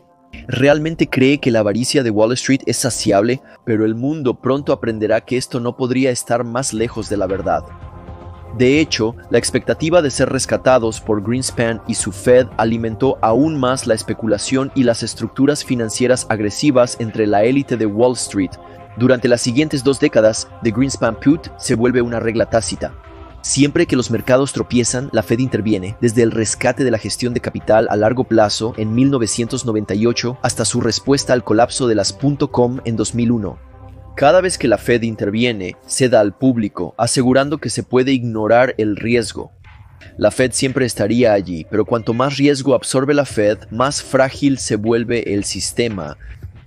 Realmente cree que la avaricia de Wall Street es saciable, pero el mundo pronto aprenderá que esto no podría estar más lejos de la verdad. De hecho, la expectativa de ser rescatados por Greenspan y su Fed alimentó aún más la especulación y las estructuras financieras agresivas entre la élite de Wall Street. Durante las siguientes 2 décadas, The Greenspan Put se vuelve una regla tácita. Siempre que los mercados tropiezan, la Fed interviene, desde el rescate de la gestión de capital a largo plazo en 1998 hasta su respuesta al colapso de las .com en 2001. Cada vez que la Fed interviene, ceda al público, asegurando que se puede ignorar el riesgo. La Fed siempre estaría allí, pero cuanto más riesgo absorbe la Fed, más frágil se vuelve el sistema.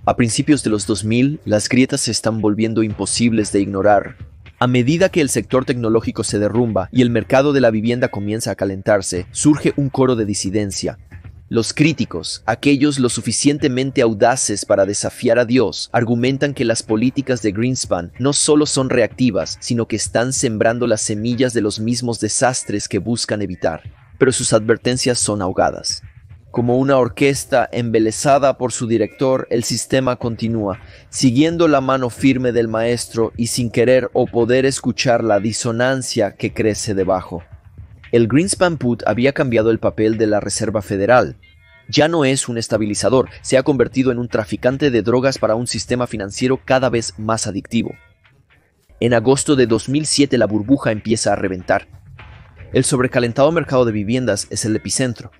A principios de los 2000, las grietas se están volviendo imposibles de ignorar. A medida que el sector tecnológico se derrumba y el mercado de la vivienda comienza a calentarse, surge un coro de disidencia. Los críticos, aquellos lo suficientemente audaces para desafiar a Dios, argumentan que las políticas de Greenspan no solo son reactivas, sino que están sembrando las semillas de los mismos desastres que buscan evitar. Pero sus advertencias son ahogadas. Como una orquesta embelesada por su director, el sistema continúa, siguiendo la mano firme del maestro y sin querer o poder escuchar la disonancia que crece debajo. El Greenspan Put había cambiado el papel de la Reserva Federal. Ya no es un estabilizador, se ha convertido en un traficante de drogas para un sistema financiero cada vez más adictivo. En agosto de 2007 la burbuja empieza a reventar. El sobrecalentado mercado de viviendas es el epicentro.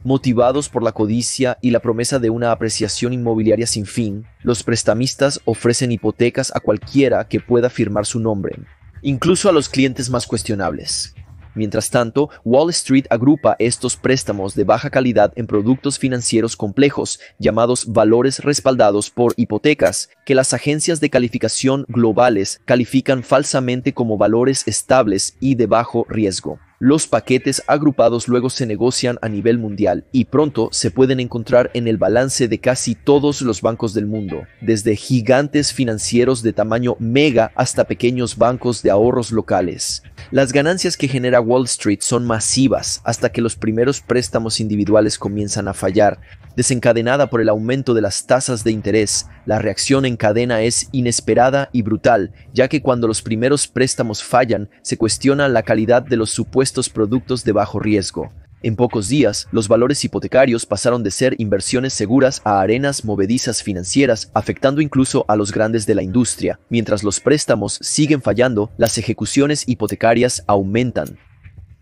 Motivados por la codicia y la promesa de una apreciación inmobiliaria sin fin, los prestamistas ofrecen hipotecas a cualquiera que pueda firmar su nombre, incluso a los clientes más cuestionables. Mientras tanto, Wall Street agrupa estos préstamos de baja calidad en productos financieros complejos, llamados valores respaldados por hipotecas, que las agencias de calificación globales califican falsamente como valores estables y de bajo riesgo. Los paquetes agrupados luego se negocian a nivel mundial y pronto se pueden encontrar en el balance de casi todos los bancos del mundo, desde gigantes financieros de tamaño mega hasta pequeños bancos de ahorros locales. Las ganancias que genera Wall Street son masivas hasta que los primeros préstamos individuales comienzan a fallar. Desencadenada por el aumento de las tasas de interés, la reacción en cadena es inesperada y brutal, ya que cuando los primeros préstamos fallan, se cuestiona la calidad de los supuestos productos de bajo riesgo. En pocos días, los valores hipotecarios pasaron de ser inversiones seguras a arenas movedizas financieras, afectando incluso a los grandes de la industria. Mientras los préstamos siguen fallando, las ejecuciones hipotecarias aumentan.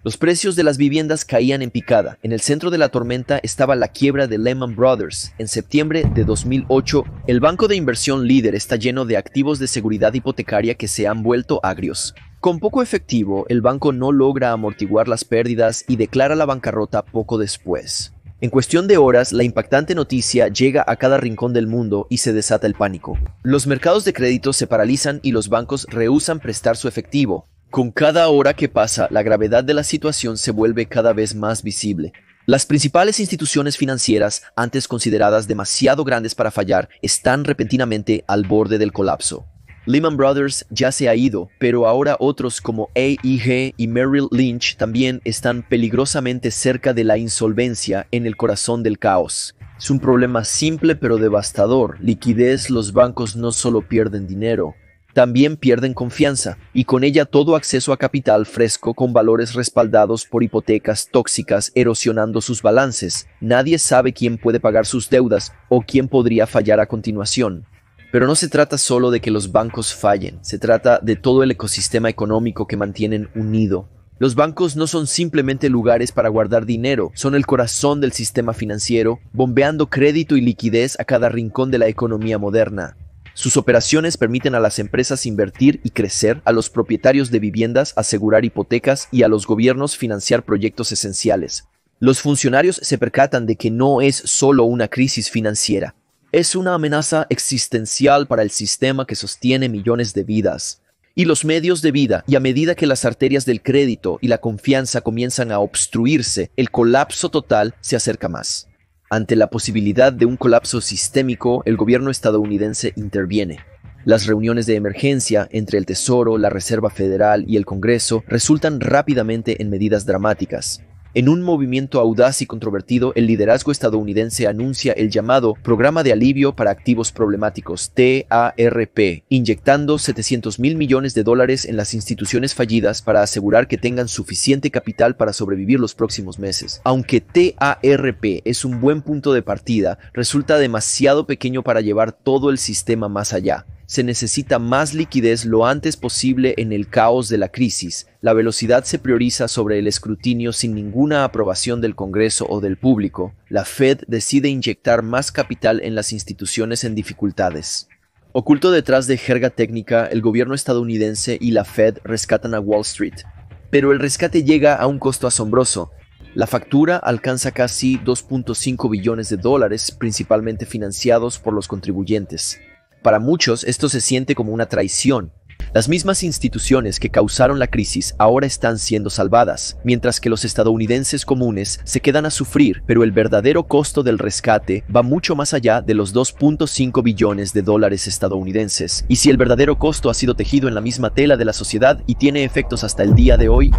Los precios de las viviendas caían en picada. En el centro de la tormenta estaba la quiebra de Lehman Brothers. En septiembre de 2008, el banco de inversión líder está lleno de activos de seguridad hipotecaria que se han vuelto agrios. Con poco efectivo, el banco no logra amortiguar las pérdidas y declara la bancarrota poco después. En cuestión de horas, la impactante noticia llega a cada rincón del mundo y se desata el pánico. Los mercados de crédito se paralizan y los bancos rehúsan prestar su efectivo. Con cada hora que pasa, la gravedad de la situación se vuelve cada vez más visible. Las principales instituciones financieras, antes consideradas demasiado grandes para fallar, están repentinamente al borde del colapso. Lehman Brothers ya se ha ido, pero ahora otros como AIG y Merrill Lynch también están peligrosamente cerca de la insolvencia en el corazón del caos. Es un problema simple pero devastador. Liquidez. Los bancos no solo pierden dinero, también pierden confianza, y con ella todo acceso a capital fresco con valores respaldados por hipotecas tóxicas erosionando sus balances. Nadie sabe quién puede pagar sus deudas o quién podría fallar a continuación. Pero no se trata solo de que los bancos fallen, se trata de todo el ecosistema económico que mantienen unido. Los bancos no son simplemente lugares para guardar dinero, son el corazón del sistema financiero, bombeando crédito y liquidez a cada rincón de la economía moderna. Sus operaciones permiten a las empresas invertir y crecer, a los propietarios de viviendas asegurar hipotecas y a los gobiernos financiar proyectos esenciales. Los funcionarios se percatan de que no es solo una crisis financiera, es una amenaza existencial para el sistema que sostiene millones de vidas y los medios de vida, y a medida que las arterias del crédito y la confianza comienzan a obstruirse, el colapso total se acerca más. Ante la posibilidad de un colapso sistémico, el gobierno estadounidense interviene. Las reuniones de emergencia entre el Tesoro, la Reserva Federal y el Congreso resultan rápidamente en medidas dramáticas. En un movimiento audaz y controvertido, el liderazgo estadounidense anuncia el llamado Programa de Alivio para Activos Problemáticos, TARP, inyectando $700 millones en las instituciones fallidas para asegurar que tengan suficiente capital para sobrevivir los próximos meses. Aunque TARP es un buen punto de partida, resulta demasiado pequeño para llevar todo el sistema más allá. Se necesita más liquidez lo antes posible en el caos de la crisis. La velocidad se prioriza sobre el escrutinio sin ninguna aprobación del Congreso o del público. La Fed decide inyectar más capital en las instituciones en dificultades. Oculto detrás de jerga técnica, el gobierno estadounidense y la Fed rescatan a Wall Street. Pero el rescate llega a un costo asombroso. La factura alcanza casi $2.5 billones, principalmente financiados por los contribuyentes. Para muchos, esto se siente como una traición. Las mismas instituciones que causaron la crisis ahora están siendo salvadas, mientras que los estadounidenses comunes se quedan a sufrir, pero el verdadero costo del rescate va mucho más allá de los $2.5 billones estadounidenses. Y si el verdadero costo ha sido tejido en la misma tela de la sociedad y tiene efectos hasta el día de hoy,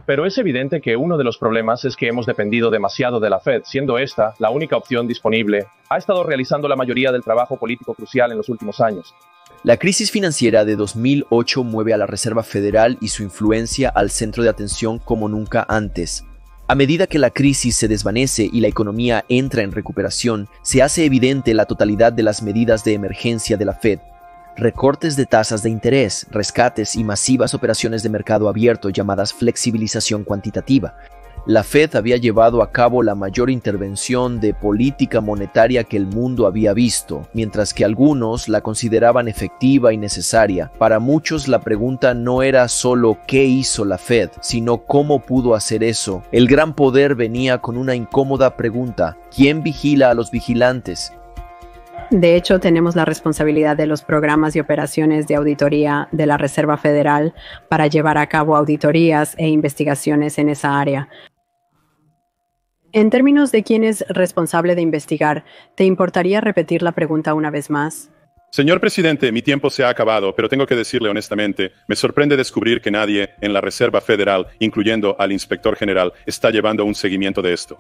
Pero es evidente que uno de los problemas es que hemos dependido demasiado de la Fed, siendo esta la única opción disponible. Ha estado realizando la mayoría del trabajo político crucial en los últimos años. La crisis financiera de 2008 mueve a la Reserva Federal y su influencia al centro de atención como nunca antes. A medida que la crisis se desvanece y la economía entra en recuperación, se hace evidente la totalidad de las medidas de emergencia de la Fed. Recortes de tasas de interés, rescates y masivas operaciones de mercado abierto llamadas flexibilización cuantitativa. La Fed había llevado a cabo la mayor intervención de política monetaria que el mundo había visto, mientras que algunos la consideraban efectiva y necesaria. Para muchos la pregunta no era solo ¿qué hizo la Fed?, sino ¿cómo pudo hacer eso? El gran poder venía con una incómoda pregunta: ¿quién vigila a los vigilantes? De hecho, tenemos la responsabilidad de los programas y operaciones de auditoría de la Reserva Federal para llevar a cabo auditorías e investigaciones en esa área. En términos de quién es responsable de investigar, ¿te importaría repetir la pregunta una vez más? Señor presidente, mi tiempo se ha acabado, pero tengo que decirle honestamente, me sorprende descubrir que nadie en la Reserva Federal, incluyendo al inspector general, está llevando un seguimiento de esto.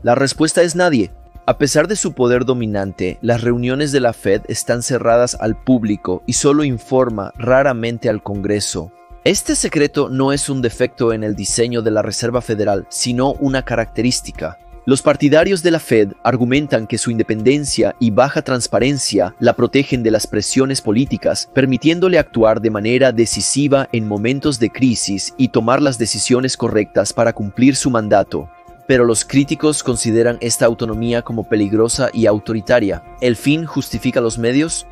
La respuesta es nadie. A pesar de su poder dominante, las reuniones de la Fed están cerradas al público y solo informa raramente al Congreso. Este secreto no es un defecto en el diseño de la Reserva Federal, sino una característica. Los partidarios de la Fed argumentan que su independencia y baja transparencia la protegen de las presiones políticas, permitiéndole actuar de manera decisiva en momentos de crisis y tomar las decisiones correctas para cumplir su mandato. Pero los críticos consideran esta autonomía como peligrosa y autoritaria. ¿El fin justifica los medios?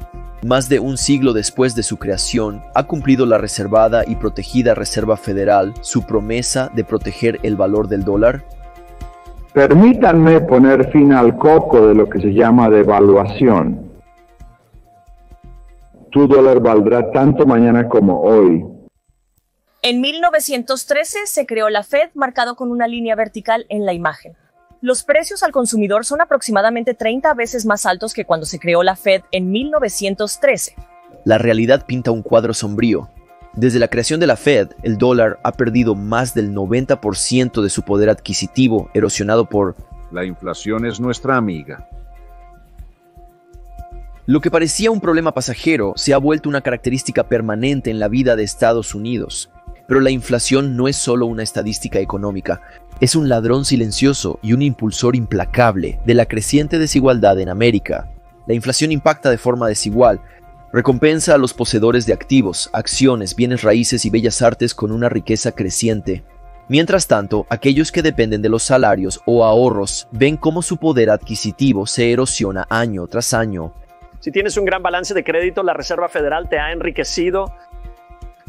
Más de un siglo después de su creación, ¿ha cumplido la reservada y protegida Reserva Federal su promesa de proteger el valor del dólar? Permítanme poner fin al coco de lo que se llama devaluación. Tu dólar valdrá tanto mañana como hoy. En 1913 se creó la Fed, marcado con una línea vertical en la imagen. Los precios al consumidor son aproximadamente 30 veces más altos que cuando se creó la Fed en 1913. La realidad pinta un cuadro sombrío. Desde la creación de la Fed, el dólar ha perdido más del 90% de su poder adquisitivo, erosionado por... La inflación es nuestra amiga. Lo que parecía un problema pasajero se ha vuelto una característica permanente en la vida de Estados Unidos. Pero la inflación no es solo una estadística económica, es un ladrón silencioso y un impulsor implacable de la creciente desigualdad en América. La inflación impacta de forma desigual, recompensa a los poseedores de activos, acciones, bienes raíces y bellas artes con una riqueza creciente. Mientras tanto, aquellos que dependen de los salarios o ahorros ven cómo su poder adquisitivo se erosiona año tras año. Si tienes un gran balance de crédito, la Reserva Federal te ha enriquecido.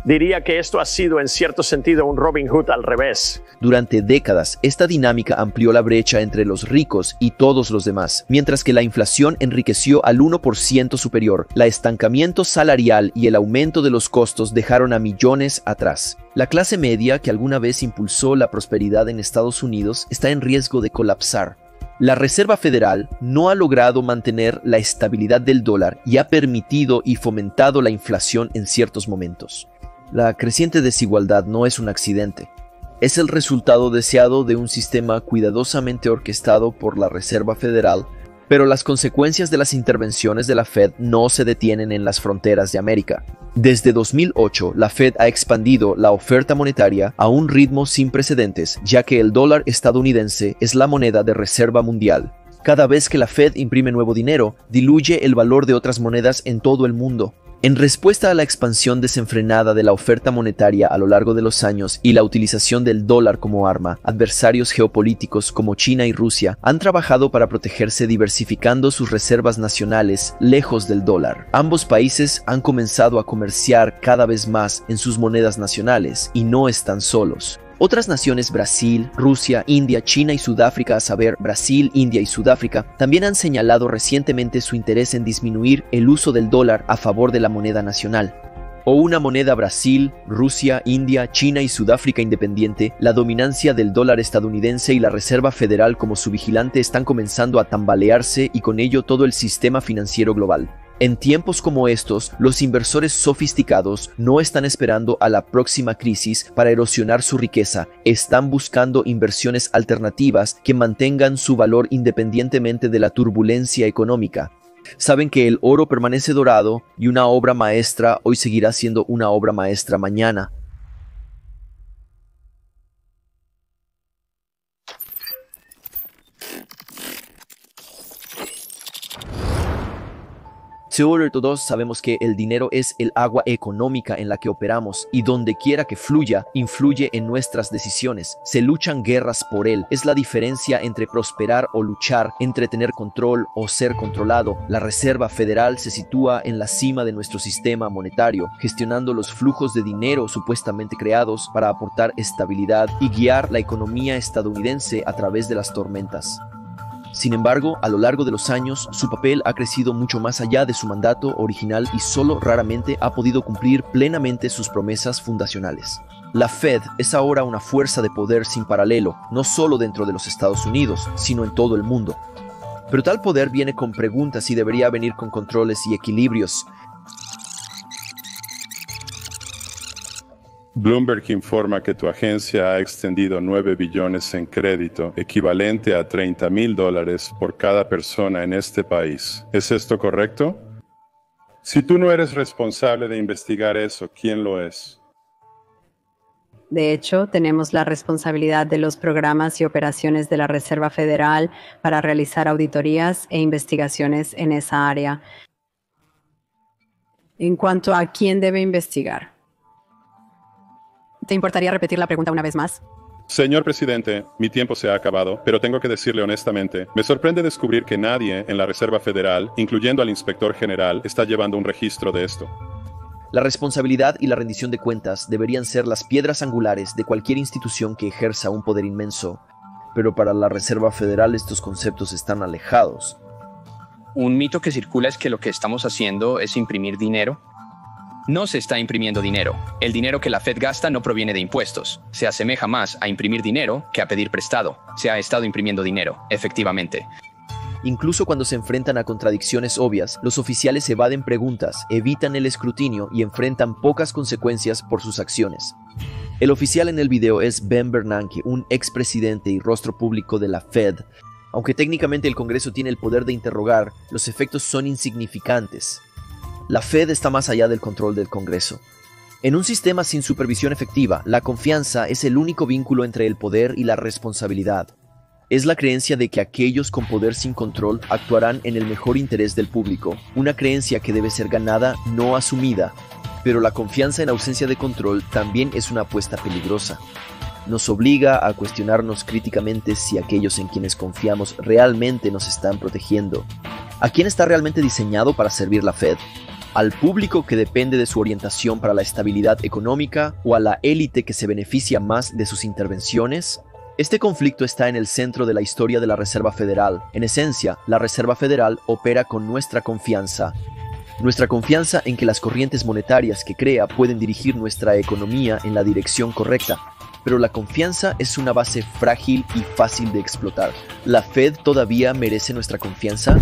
Diría que esto ha sido en cierto sentido un Robin Hood al revés. Durante décadas, esta dinámica amplió la brecha entre los ricos y todos los demás, mientras que la inflación enriqueció al 1% superior. El estancamiento salarial y el aumento de los costos dejaron a millones atrás. La clase media, que alguna vez impulsó la prosperidad en Estados Unidos, está en riesgo de colapsar. La Reserva Federal no ha logrado mantener la estabilidad del dólar y ha permitido y fomentado la inflación en ciertos momentos. La creciente desigualdad no es un accidente. Es el resultado deseado de un sistema cuidadosamente orquestado por la Reserva Federal, pero las consecuencias de las intervenciones de la Fed no se detienen en las fronteras de América. Desde 2008, la Fed ha expandido la oferta monetaria a un ritmo sin precedentes, ya que el dólar estadounidense es la moneda de reserva mundial. Cada vez que la Fed imprime nuevo dinero, diluye el valor de otras monedas en todo el mundo. En respuesta a la expansión desenfrenada de la oferta monetaria a lo largo de los años y la utilización del dólar como arma, adversarios geopolíticos como China y Rusia han trabajado para protegerse diversificando sus reservas nacionales lejos del dólar. Ambos países han comenzado a comerciar cada vez más en sus monedas nacionales y no están solos. Otras naciones, Brasil, Rusia, India, China y Sudáfrica, a saber, Brasil, India y Sudáfrica, también han señalado recientemente su interés en disminuir el uso del dólar a favor de la moneda nacional. O una moneda Brasil, Rusia, India, China y Sudáfrica independiente, la dominancia del dólar estadounidense y la Reserva Federal como su vigilante están comenzando a tambalearse y con ello todo el sistema financiero global. En tiempos como estos, los inversores sofisticados no están esperando a la próxima crisis para erosionar su riqueza, están buscando inversiones alternativas que mantengan su valor independientemente de la turbulencia económica. Saben que el oro permanece dorado y una obra maestra hoy seguirá siendo una obra maestra mañana. Sobre todo sabemos que el dinero es el agua económica en la que operamos y donde quiera que fluya, influye en nuestras decisiones. Se luchan guerras por él. Es la diferencia entre prosperar o luchar, entre tener control o ser controlado. La Reserva Federal se sitúa en la cima de nuestro sistema monetario, gestionando los flujos de dinero supuestamente creados para aportar estabilidad y guiar la economía estadounidense a través de las tormentas. Sin embargo, a lo largo de los años, su papel ha crecido mucho más allá de su mandato original y solo raramente ha podido cumplir plenamente sus promesas fundacionales. La Fed es ahora una fuerza de poder sin paralelo, no solo dentro de los Estados Unidos, sino en todo el mundo. Pero tal poder viene con preguntas y debería venir con controles y equilibrios. Bloomberg informa que tu agencia ha extendido 9 billones en crédito, equivalente a $30,000 por cada persona en este país. ¿Es esto correcto? Si tú no eres responsable de investigar eso, ¿quién lo es? De hecho, tenemos la responsabilidad de los programas y operaciones de la Reserva Federal para realizar auditorías e investigaciones en esa área. En cuanto a quién debe investigar, ¿te importaría repetir la pregunta una vez más? Señor presidente, mi tiempo se ha acabado, pero tengo que decirle honestamente, me sorprende descubrir que nadie en la Reserva Federal, incluyendo al inspector general, está llevando un registro de esto. La responsabilidad y la rendición de cuentas deberían ser las piedras angulares de cualquier institución que ejerza un poder inmenso, pero para la Reserva Federal estos conceptos están alejados. Un mito que circula es que lo que estamos haciendo es imprimir dinero. No se está imprimiendo dinero. El dinero que la Fed gasta no proviene de impuestos. Se asemeja más a imprimir dinero que a pedir prestado. Se ha estado imprimiendo dinero, efectivamente. Incluso cuando se enfrentan a contradicciones obvias, los oficiales evaden preguntas, evitan el escrutinio y enfrentan pocas consecuencias por sus acciones. El oficial en el video es Ben Bernanke, un expresidente y rostro público de la Fed. Aunque técnicamente el Congreso tiene el poder de interrogar, los efectos son insignificantes. La Fed está más allá del control del Congreso. En un sistema sin supervisión efectiva, la confianza es el único vínculo entre el poder y la responsabilidad. Es la creencia de que aquellos con poder sin control actuarán en el mejor interés del público, una creencia que debe ser ganada, no asumida. Pero la confianza en ausencia de control también es una apuesta peligrosa. Nos obliga a cuestionarnos críticamente si aquellos en quienes confiamos realmente nos están protegiendo. ¿A quién está realmente diseñado para servir la Fed? ¿Al público que depende de su orientación para la estabilidad económica o a la élite que se beneficia más de sus intervenciones? Este conflicto está en el centro de la historia de la Reserva Federal. En esencia, la Reserva Federal opera con nuestra confianza. Nuestra confianza en que las corrientes monetarias que crea pueden dirigir nuestra economía en la dirección correcta. Pero la confianza es una base frágil y fácil de explotar. ¿La Fed todavía merece nuestra confianza?